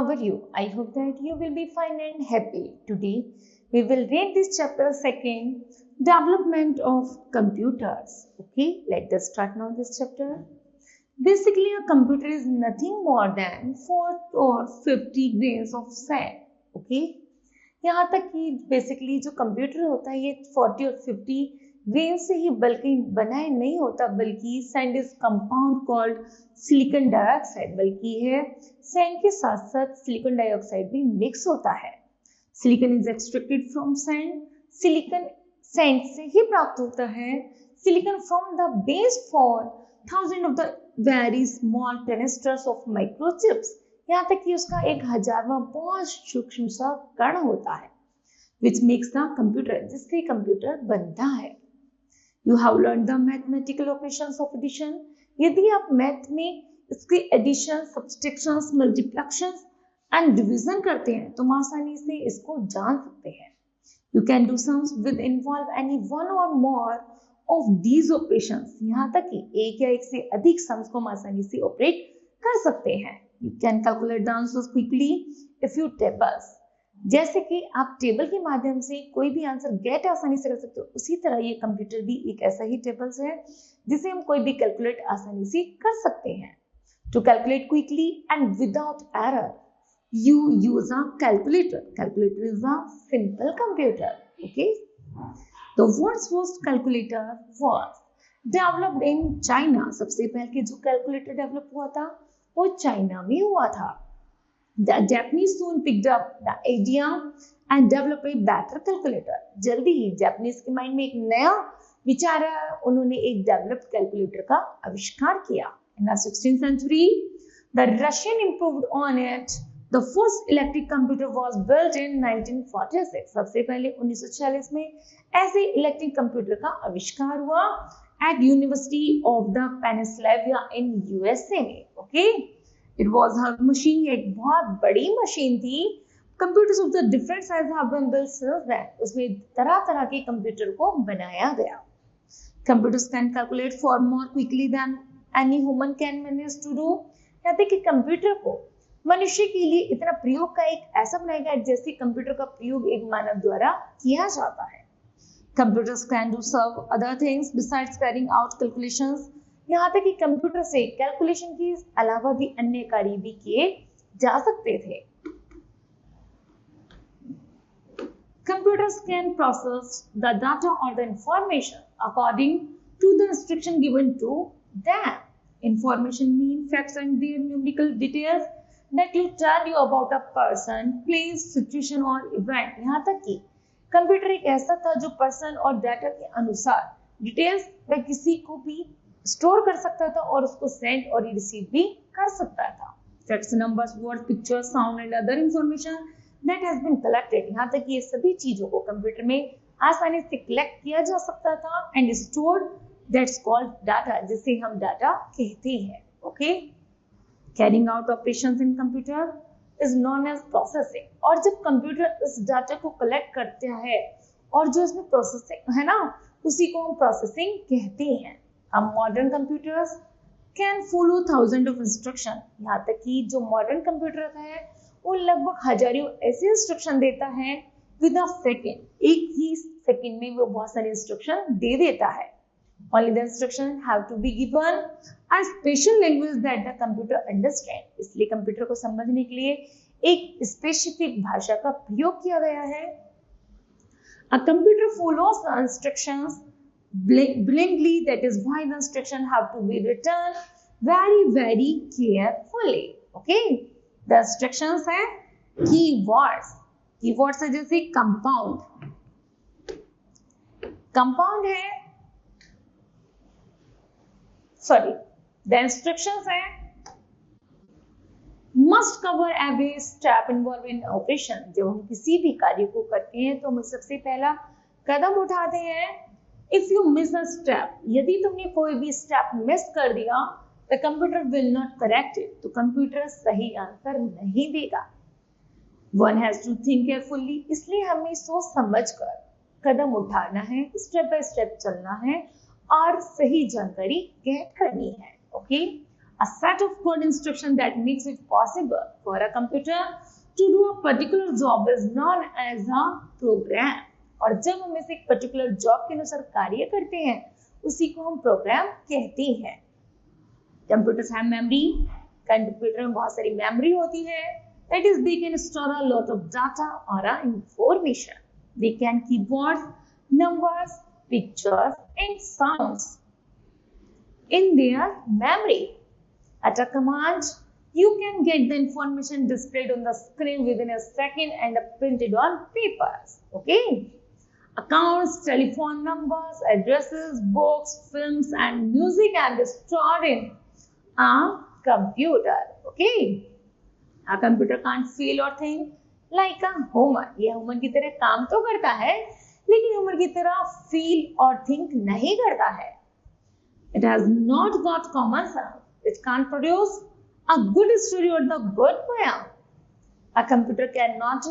How are you? I hope that you will be fine and happy. Today we will read this chapter second, development of computers. Okay, let us start now this chapter. Basically, a computer is nothing more than 4 or 50 grains of sand. Okay, यहाँ तक कि basically जो computer होता है ये 40 और 50 grain से ही बल्कि बनाए नहीं होता, बल्कि sand is compound called silicon dioxide, बल्कि है सैंड के साथ साथ सिलिकॉन डाइऑक्साइड भी मिक्स होता है। Silicon is extracted from sand, silicon sand से ही प्राप्त होता है। Silicon from the base for thousand of the very small canisters of microchips, यहाँ तक कि उसका 1000वां बहुत सूक्ष्म सा कण होता है, which makes the computer, जिससे कंप्यूटर बनता है। You have learned the mathematical operations of addition. यदि आप मैथ में इसके addition, subtractions, multiplications and division करते हैं तो आसानी से इसको जान सकते हैं। You can do sums with involve any one or more of these operations. यहाँ तक कि एक या एक से अधिक सम्स को आसानी से ऑपरेट कर सकते हैं। You can calculate the answers quickly if you tables. जैसे कि आप टेबल के माध्यम से कोई भी आंसर गेट आसानी से कर सकते हो, उसी तरह ये कंप्यूटर भी एक ऐसा ही टेबल्स है जिसे हम कोई भी कैलकुलेट आसानी से कर सकते हैं। To calculate quickly and without error you use a calculator. Calculator is a simple computer. Okay, the world's first calculator was developed in China. सबसे पहले जो कैलकुलेटर डेवलप हुआ था वो चाइना में हुआ था। The Japanese soon picked up the idea and developed a better calculator. जल्दी ही जापानीज के माइंड में एक नया विचार आया, उन्होंने एक डेवलप्ड कैलकुलेटर का आविष्कार किया। In the 16th century, the Russian improved on it. The first electric computer was built in 1946. सबसे पहले 1946 में ऐसे इलेक्ट्रिक कंप्यूटर का आविष्कार हुआ at University of the Pennsylvania in USA में। Okay? It was her machine, एक बहुत बड़ी मशीन थी। Computers of the different size have been built since then. उसमें तरह तरह के कंप्यूटर को बनाया गया। Computers can calculate far more quickly than any human can manage to do. यहाँ तक कि कंप्यूटर को मनुष्य के लिए इतना प्रयोग का एक ऐसा बनाया गया जैसे कंप्यूटर का प्रयोग एक मानव द्वारा किया जाता है। Computers can do some other things besides carrying out calculations. यहाँ तक कि कंप्यूटर से कैलकुलेशन के अलावा भी अन्य कार्य भी किए जा सकते थे। Computers can process the data or the information according to the instruction given to them. Information means facts and their numerical details that will tell you about a person, place, situation or event. यहाँ तक कि computer एक ऐसा था जो person और data के अनुसार डिटेल्स वह किसी को भी स्टोर कर सकता था और उसको सेंड और रिसीव भी कर सकता था। Facts, numbers, words, pictures, sound and other information that has been collected, यहाँ तक कि ये सभी चीजों को कंप्यूटर में आसानी से कलेक्ट किया जा सकता था and stored, that's called data, जिसे हम डाटा कहते हैं। Okay, carrying out operations in computer is known as processing. और जब कंप्यूटर इस डाटा को कलेक्ट करता है और जो इसमें प्रोसेसिंग है ना, उसी को हम प्रोसेसिंग कहते हैं। Modern computers can follow thousand of instruction. यहाँ तक कि जो मॉडर्न कंप्यूटर है वो लगभग हजारों ऐसे इंस्ट्रक्शन देता है विद अ सेकेंड, एक ही सेकेंड में वो बहुत सारे इंस्ट्रक्शन दे देता है। Only the instruction have to be given a special language that the computer understand. इसलिए कंप्यूटर को समझने के लिए एक स्पेसिफिक भाषा का प्रयोग किया गया है। A computer follows the instructions blindly, that is why the instruction have to be written very carefully. Okay, the instructions है keywords. Keywords है जैसे compound, compound है, sorry, the instructions है must cover every step involved in operation. जब हम किसी भी कार्य को करते हैं तो हम सबसे पहला कदम उठाते हैं। If you miss a step, यदि तुमने कोई भी स्टेप मिस कर दिया, the computer will not correct it. तो कंप्यूटर सही आंसर नहीं देगा। One has to think carefully. इसलिए हमें सोच समझकर कदम उठाना है, स्टेप बाय स्टेप चलना है और सही जानकारी गेट करनी है। Okay, a set of code instruction that makes it possible for a computer to do a particular job is known as a program. और जब हम इसे एक पर्टिकुलर जॉब के अनुसार कार्य करते हैं उसी को हम प्रोग्राम कहते हैं. Computers have memory. कंप्यूटर में बहुत सारी मेमोरी होती है. That is, they can store a lot of data or information. They can keep words, numbers, pictures, and sounds in their memory. At a command, you can get the information displayed on the screen within a second and printed on papers. Okay? Accounts, telephone numbers, addresses, books, films, and music can be stored in a computer. Okay? A computer can't feel or think like a human. ये human की तरह काम तो करता है लेकिन human की तरह feel और think नहीं करता है. It has not got common sense. It can't produce a good story or the good poem. A computer cannot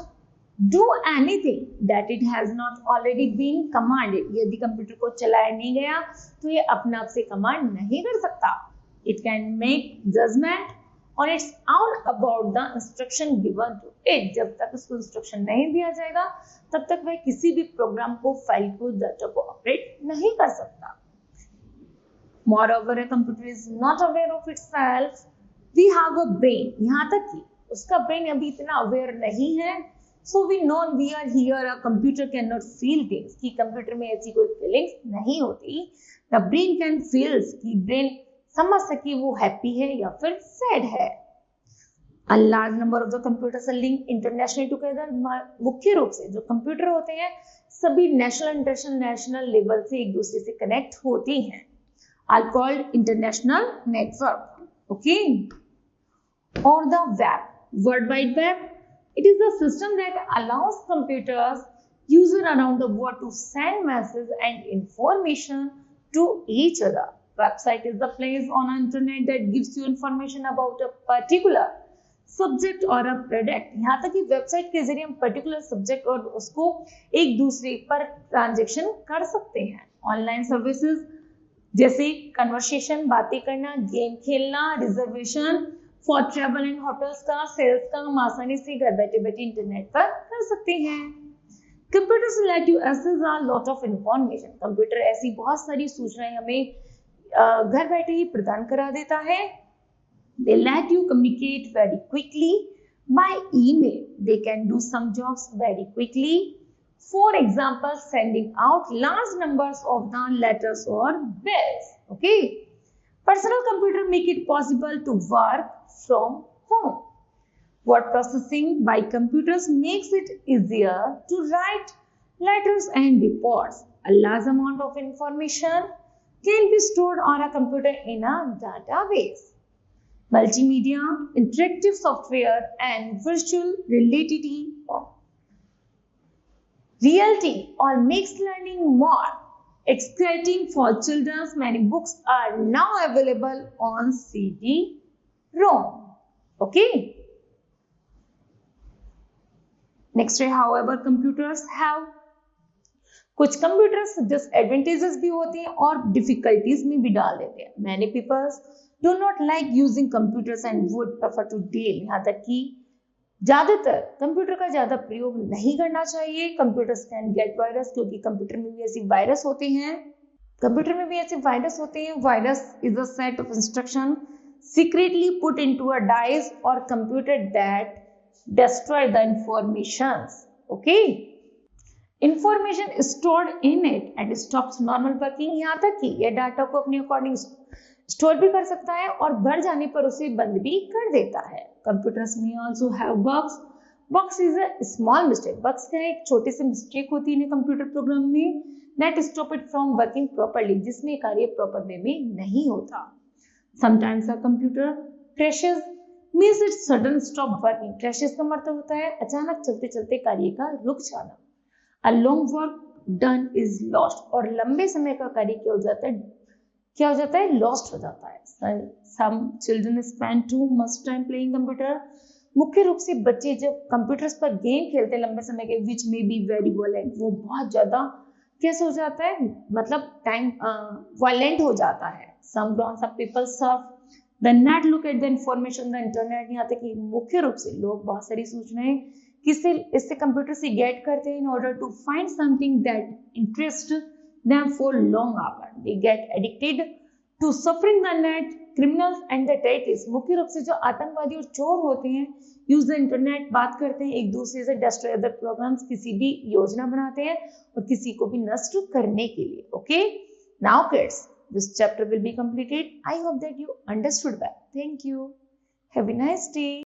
do anything that it has not already been commanded. यदि computer को चलाया नहीं गया तो ये अपने आप से कमांड नहीं कर सकता. It can make judgment on its own about the instruction given to it. जब तक उसको इंस्ट्रक्शन नहीं दिया जाएगा तब तक वह किसी भी प्रोग्राम को, फाइल को, डाटा को ऑपरेट नहीं कर सकता. Moreover, a computer is not aware of itself. We have a brain. यहाँ तक कि उसका ब्रेन अभी इतना अवेयर नहीं है. So we know we are here. A computer cannot feel things. कि कंप्यूटर में ऐसी कोई फीलिंग्स नहीं होती. The brain can feel. कि ब्रेन समझ सके वो हैप्पी है या फिर सैड है. A large number of the computers are linked internationally together. मुख्य रूप से जो कंप्यूटर होते हैं सभी नेशनल इंटरनेशनल लेवल से एक दूसरे से कनेक्ट होते हैं. Are called international network. Okay? Or the web. World Wide Web. It is the system that allows computers users around the world to send messages and information to each other. Website is the place on the internet that gives you information about a particular subject or a product. यहाँ तक कि website के जरिए हम particular subject और उसको एक दूसरे पर ट्रांजेक्शन कर सकते हैं. ऑनलाइन सर्विसेज जैसे कन्वर्सेशन, बातें करना, गेम खेलना, reservation for travel and hotels का, सेल्स का हम आसानी से घर बैठे बैठे इंटरनेट पर कर सकते हैं. Computers let you access a lot of information. Computer ऐसी बहुत सारी सूचनाएं हमें घर बैठे ही प्रदान करा देता है. They let you communicate very quickly by email. They can do some jobs very quickly. For example, sending out large numbers of the letters or bills. Okay. Personal computer make it possible to work from home. Word processing by computers makes it easier to write letters and reports. A large amount of information can be stored on a computer in a database. Multimedia, interactive software, and virtual reality all makes learning more exciting for children. Many books are now available on CD-ROM. Okay. Next, however, computers have कुछ computers disadvantages भी होते हैं और difficulties में भी डाल देते हैं. Many peoples do not like using computers and would prefer to deal. यहाँ तक कि ज्यादातर कंप्यूटर का ज्यादा प्रयोग नहीं करना चाहिए. कंप्यूटर्स कैन गेट वायरस क्योंकि कंप्यूटर में भी ऐसे वायरस होते हैं. Virus is a set of instruction secretly put into a device or computer that destroy the informations. Okay. Information stored in it and stops normal working. यहाँ तक कि यह डाटा को अपने अकॉर्डिंग स्टोर भी कर सकता है और बढ़ जाने पर उसे बंद भी कर देता है. कंप्यूटर्स में also have bugs. Bugs is a small mistake. Bugs क्या है? एक छोटी सी मिस्टेक होती है कंप्यूटर प्रोग्राम में that stop it from working properly, जिसमें कार्य प्रॉपर वे में नहीं होता. Sometimes a computer crashes means it sudden stop working. Crashes का मतलब होता है अचानक चलते चलते कार्य का रुक जाना. A long work done is lost. और लंबे समय का कार्य क्या हो जाता है? लॉस्ट हो जाता है. Some children spend too much time playing computer. मुख्य रूप से बच्चे जब कंप्यूटर्स पर गेम खेलते हैं लंबे समय के, which may be very violent, वो बहुत ज्यादा कैसे हो जाता है, मतलब टाइम वायलेंट हो जाता है. Some grown-up people surf the net look at the information the internet, यहाँ तक कि मुख्य रूप से लोग बहुत सारी सूचनाएं किससे इससे कंप्यूटर से गेट करते हैं in order to find something that interest them for long hour, they get addicted to surfing the net, criminals and the terrorist, मुख्य रूप से जो आतंकवादी और चोर होते हैं यूज द इंटरनेट, बात करते हैं एक दूसरे से, डिस्ट्रॉय अदर प्रोग्राम्स, किसी भी योजना बनाते हैं और किसी को भी नष्ट करने के लिए। Okay, now kids, this chapter will be completed. I hope that you understood well. Thank you. Have a nice day.